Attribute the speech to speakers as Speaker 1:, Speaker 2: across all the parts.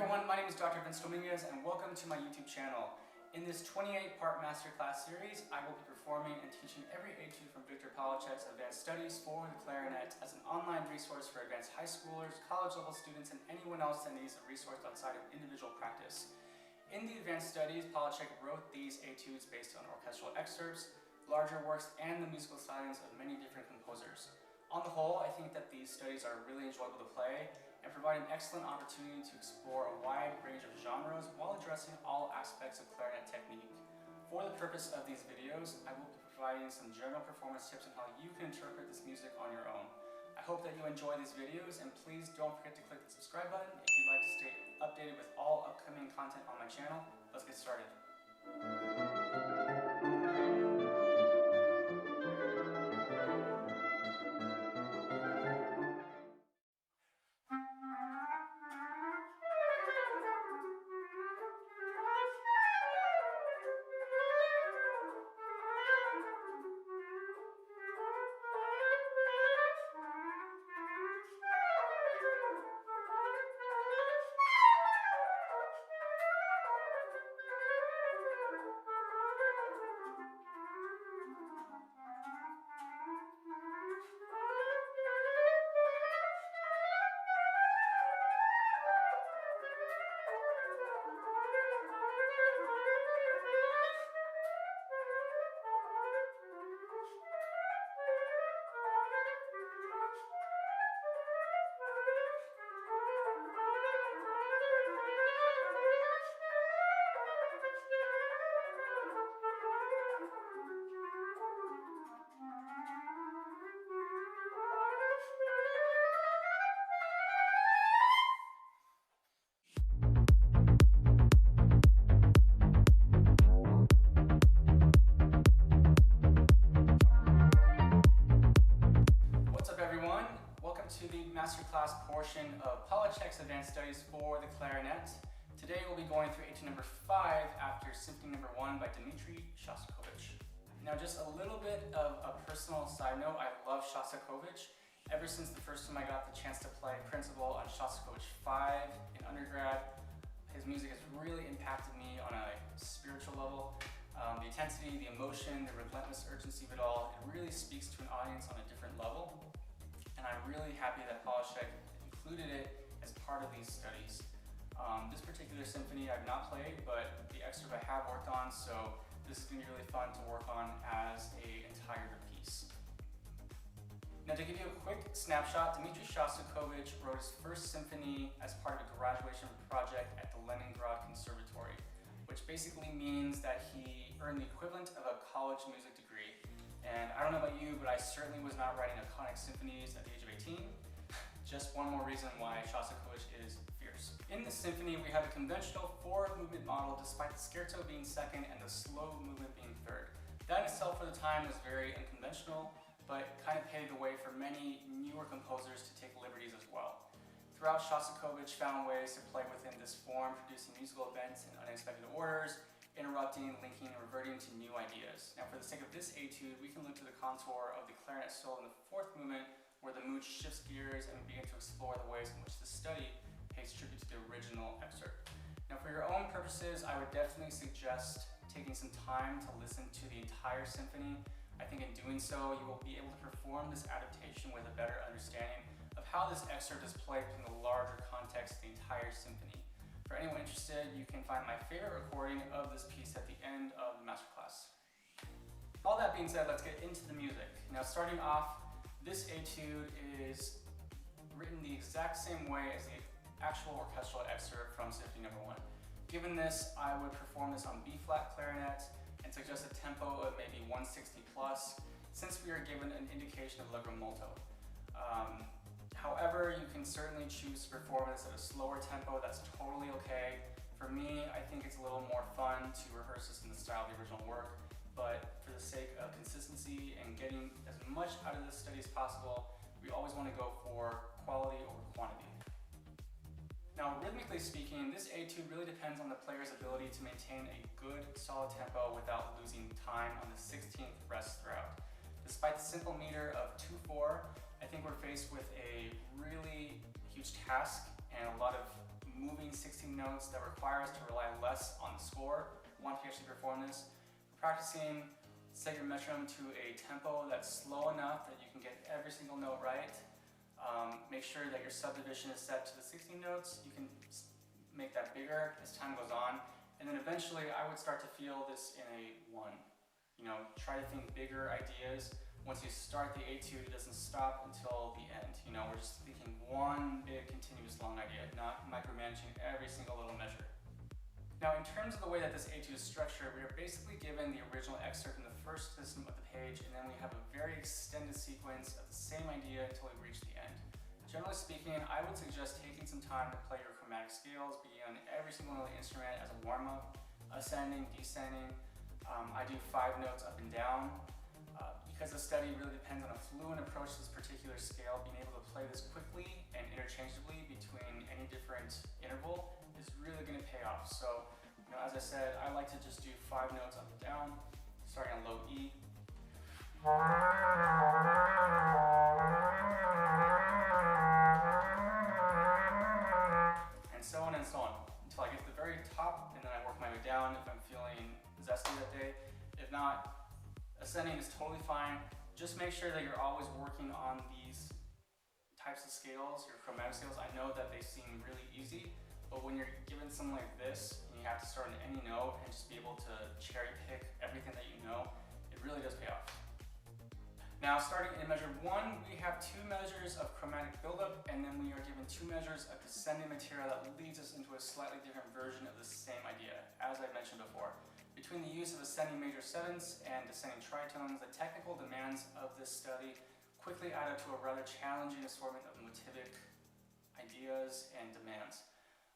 Speaker 1: everyone, my name is Dr. Dominguez and welcome to my YouTube channel. In this 28-part masterclass series, I will be performing and teaching every etude from Dr. Polatschek's Advanced Studies for the Clarinet as an online resource for advanced high schoolers, college-level students, and anyone else that needs a resource outside of individual practice. In the Advanced Studies, Polatschek wrote these etudes based on orchestral excerpts, larger works, and the musical stylings of many different composers. On the whole, I think that these studies are really enjoyable to play and provide an excellent opportunity to explore a wide range of genres while addressing all aspects of clarinet technique. For the purpose of these videos, I will be providing some general performance tips on how you can interpret this music on your own. I hope that you enjoy these videos, and please don't forget to click the subscribe button if you'd like to stay updated with all upcoming content on my channel. Let's get started. To the masterclass portion of Polatschek's Advanced Studies for the Clarinet. Today we'll be going through etude number 5 after Symphony No.1 by Dmitri Shostakovich. Now, just a little bit of a personal side note, I love Shostakovich. Ever since the first time I got the chance to play principal on Shostakovich 5 in undergrad, his music has really impacted me on a spiritual level. The intensity, the emotion, the relentless urgency of it all, it really speaks to an audience on a different level. And I'm really happy that Polatschek included it as part of these studies. This particular symphony I've not played, but the excerpt I have worked on, so this is going to be really fun to work on as an entire piece. Now, to give you a quick snapshot, Dmitri Shostakovich wrote his first symphony as part of a graduation project at the Leningrad Conservatory, which basically means that he earned the equivalent of a college music degree. And I don't know about you, but I certainly was not writing iconic symphonies at the age of 18. Just one more reason why Shostakovich is fierce. In this symphony, we have a conventional 4-movement model despite the scherzo being second and the slow movement being third. That in itself for the time was very unconventional, but kind of paved the way for many newer composers to take liberties as well. Throughout, Shostakovich found ways to play within this form, producing musical events in unexpected orders, interrupting, linking, and reverting to new ideas. Now, for the sake of this etude, we can look to the contour of the clarinet solo in the 4th movement, where the mood shifts gears and we begin to explore the ways in which the study pays tribute to the original excerpt. Now, for your own purposes, I would definitely suggest taking some time to listen to the entire symphony. I think in doing so, you will be able to perform this adaptation with a better understanding of how this excerpt is played in the larger context of the entire symphony. For anyone interested, you can find my favorite recording of this piece at the end of the masterclass. All that being said, let's get into the music. Now, starting off, this etude is written the exact same way as the actual orchestral excerpt from Symphony No.1. Given this, I would perform this on B-flat clarinet and suggest a tempo of maybe 160 plus, since we are given an indication of allegro molto. However, you can certainly choose to perform this at a slower tempo. That's totally okay. For me, I think it's a little more fun to rehearse this in the style of the original work, but for the sake of consistency and getting as much out of this study as possible, we always want to go for quality over quantity. Now, rhythmically speaking, this etude really depends on the player's ability to maintain a good, solid tempo without losing time on the 16th rest throughout. Despite the simple meter of 2/4, I think we're faced with a really huge task and a lot of moving 16 notes that require us to rely less on the score once we actually perform this. Practicing, set your metronome to a tempo that's slow enough that you can get every single note right. Make sure that your subdivision is set to the 16 notes. You can make that bigger as time goes on. And then eventually I would start to feel this in a 1. Try to think bigger ideas. Once you start the etude, it doesn't stop until the end. We're just thinking one big continuous long idea, not micromanaging every single little measure. Now, in terms of the way that this etude is structured, we are basically given the original excerpt in the first system of the page, and then we have a very extended sequence of the same idea until we reach the end. Generally speaking, I would suggest taking some time to play your chromatic scales, beginning on every single note of the instrument as a warm-up, ascending, descending. I do 5 notes up and down. Because the study really depends on a fluent approach to this particular scale, being able to play this quickly and interchangeably between any different interval is really going to pay off. So, as I said, I like to just do 5 notes up and down, starting on low E. And so on until I get to the very top, and then I work my way down if I'm feeling zesty that day. If not, ascending is totally fine. Just make sure that you're always working on these types of scales, your chromatic scales. I know that they seem really easy, but when you're given something like this, and you have to start on any note and just be able to cherry pick everything that you know, it really does pay off. Now, starting in measure 1, we have 2 measures of chromatic buildup, and then we are given 2 measures of descending material that leads us into a slightly different version of the same idea, as I mentioned before. Between the use of ascending major 7ths and descending tritones, the technical demands of this study quickly added to a rather challenging assortment of motivic ideas and demands.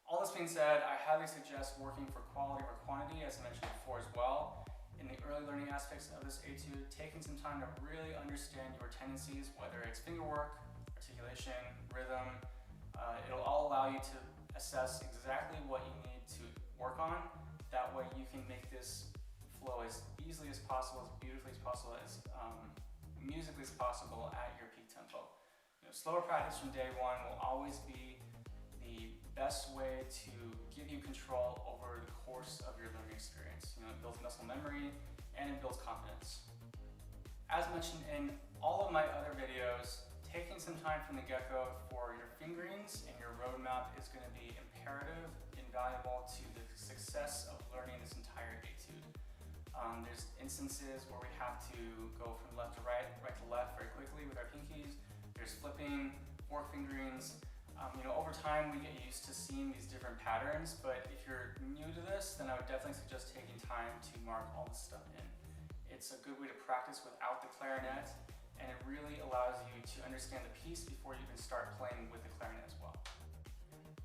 Speaker 1: All this being said, I highly suggest working for quality over quantity, as I mentioned before as well. In the early learning aspects of this etude, taking some time to really understand your tendencies, whether it's fingerwork, articulation, rhythm, it'll all allow you to assess exactly what you need to work on. That way you can make this flow as easily as possible, as beautifully as possible, as musically as possible at your peak tempo. Slower practice from day 1 will always be the best way to give you control over the course of your learning experience. It builds muscle memory and it builds confidence. As mentioned in all of my other videos, taking some time from the get-go for your fingerings and your roadmap is going to be imperative, invaluable to the success of learning this entire etude. There's instances where we have to go from left to right, right to left very quickly with our pinkies. There's flipping, fork fingerings. Over time we get used to seeing these different patterns, but if you're new to this, then I would definitely suggest taking time to mark all this stuff in. It's a good way to practice without the clarinet, and it really allows you to understand the piece before you even start playing with the clarinet as well.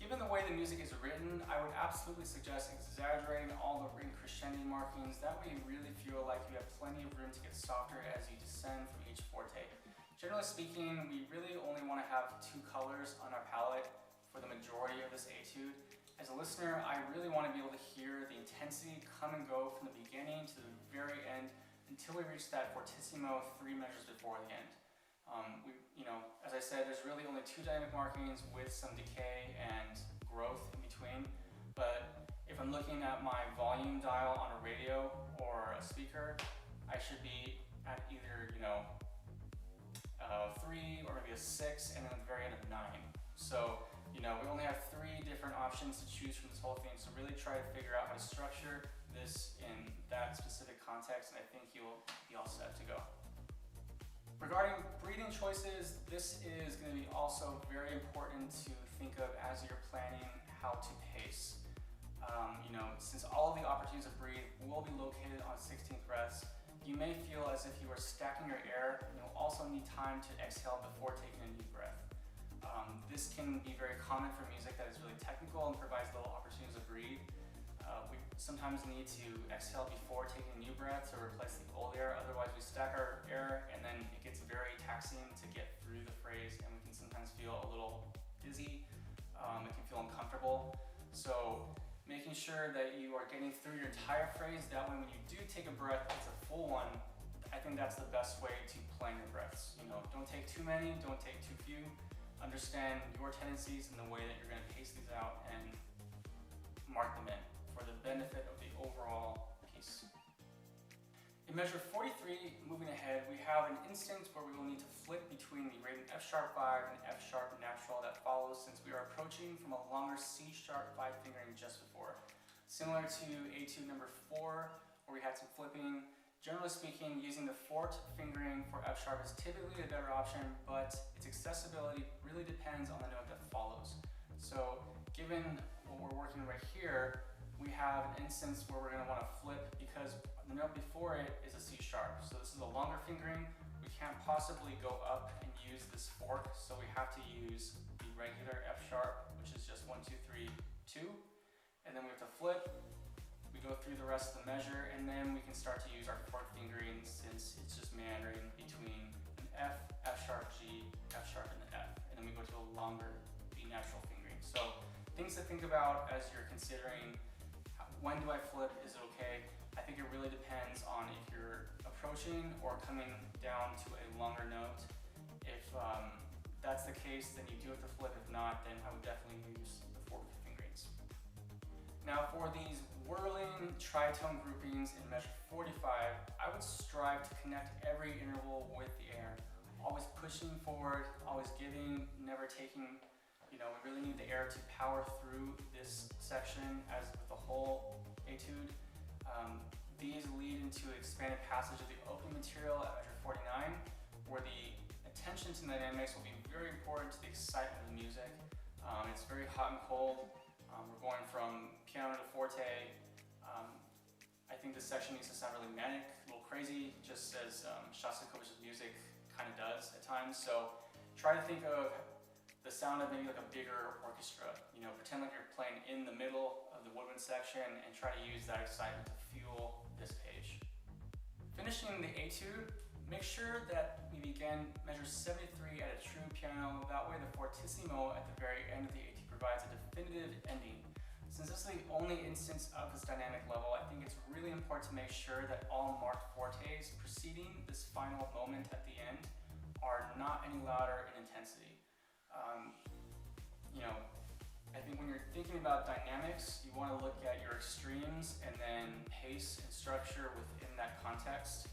Speaker 1: Given the way the music is written, I would absolutely suggest exaggerating all the ring crescendo markings. That way you really feel like you have plenty of room to get softer as you descend from each forte. Generally speaking, we really only want to have 2 colors on our palette for the majority of this etude. As a listener, I really want to be able to hear the intensity come and go from the beginning to the very end until we reach that fortissimo 3 measures before the end. As I said, there's really only 2 dynamic markings with some decay and growth in between. But if I'm looking at my volume dial on a radio or a speaker, I should be at either 3 or maybe a 6, and then at the very end of 9. So we only have 3 different options to choose from this whole thing. So really try to figure out how to structure this in that specific context, and I think you'll be all set to go. Regarding breathing choices, this is going to be also very important to think of as you're planning how to pace. Since all of the opportunities to breathe will be located on 16th breaths, you may feel as if you are stacking your air, and you'll also need time to exhale before taking a deep breath. This can be very common for music that is really technical and provides little opportunities to breathe. We sometimes need to exhale before taking a new breath to replace the old air. Otherwise, we stack our air and then it gets very taxing to get through the phrase, and we can sometimes feel a little dizzy. It can feel uncomfortable. So making sure that you are getting through your entire phrase, that way when you do take a breath, it's a full one. I think that's the best way to plan your breaths. Don't take too many, don't take too few. understand your tendencies and the way that you're going to pace these out and mark them in for the benefit of the overall piece. In measure 43, moving ahead, we have an instance where we will need to flip between the rated F sharp 5 and F sharp natural that follows, since we are approaching from a longer C sharp 5 fingering just before. Similar to Etude number 4, where we had some flipping. Generally speaking, using the fourth fingering for F sharp is typically a better option, but its accessibility really depends on the note that follows. So given what we're working right here, we have an instance where we're going to want to flip because the note before it is a C sharp. So this is a longer fingering. We can't possibly go up and use this fork, so we have to use the regular F sharp, which is just 1, 2, 3, 2. And then we have to flip. We go through the rest of the measure, and then we can start to use our fourth fingering since it's just meandering between an F, F sharp, G, F sharp, and an F. And then we go to a longer B natural fingering. So things to think about as you're considering when do I flip, is it okay? I think it really depends on if you're approaching or coming down to a longer note. If that's the case, then you do have to flip. If not, then I would definitely use the fourth fingerings. Now for these whirling tritone groupings in measure 45, I would strive to connect every interval with the air. Always pushing forward, always giving, never taking. We really need the air to power through this section as with the whole etude. These lead into expanded passage of the opening material at measure 49, where the attention to dynamics will be very important to the excitement of the music. It's very hot and cold. We're going from piano to forte. I think this section needs to sound really manic, a little crazy, just as Shostakovich's music kind of does at times. So try to think of the sound of maybe like a bigger orchestra. Pretend like you're playing in the middle of the woodwind section and try to use that excitement to fuel this page. Finishing the etude, make sure that we begin measure 73 at a true piano. That way the fortissimo at the very end of the etude provides a definitive ending. Since this is the only instance of this dynamic level, I think it's really important to make sure that all marked fortes preceding this final moment at the end are not any louder in intensity. I think when you're thinking about dynamics, you want to look at your extremes and then pace and structure within that context.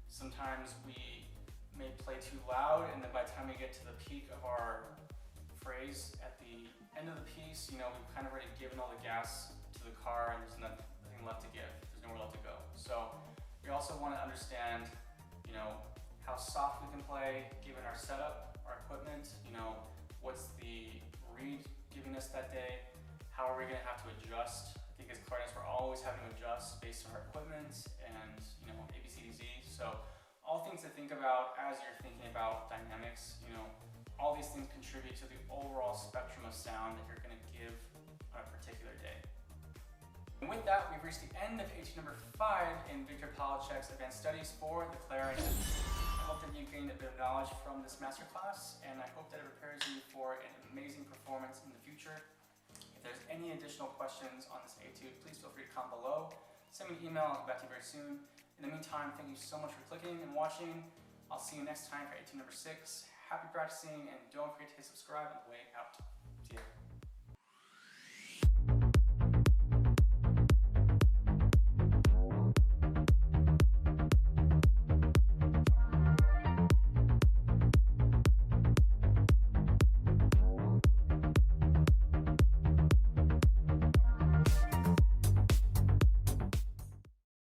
Speaker 1: Sometimes we may play too loud, and then by the time we get to the peak of our phrase at the end of the piece, we've kind of already given all the gas to the car and there's nothing left to give. There's nowhere left to go. So we also want to understand, how soft we can play given our setup, our equipment, what's the reed giving us that day, how are we going to have to adjust. I think as clarinets we're always having to adjust based on our equipment and A, B, C, D, Z. So all things to think about as you're thinking about dynamics. All these things contribute to the overall spectrum of sound that you're going to give on a particular day. And with that, we've reached the end of etude number 5 in Dmitri Polatschek's advanced studies for the clarinet. I hope that you gained a bit of knowledge from this masterclass, and I hope that it prepares you for an amazing performance in the future. If there's any additional questions on this etude, please feel free to comment below. Send me an email, I'll get back to you very soon. In the meantime, thank you so much for clicking and watching. I'll see you next time for etude number 6. Happy practicing, and don't forget to hit subscribe on the way out. See ya.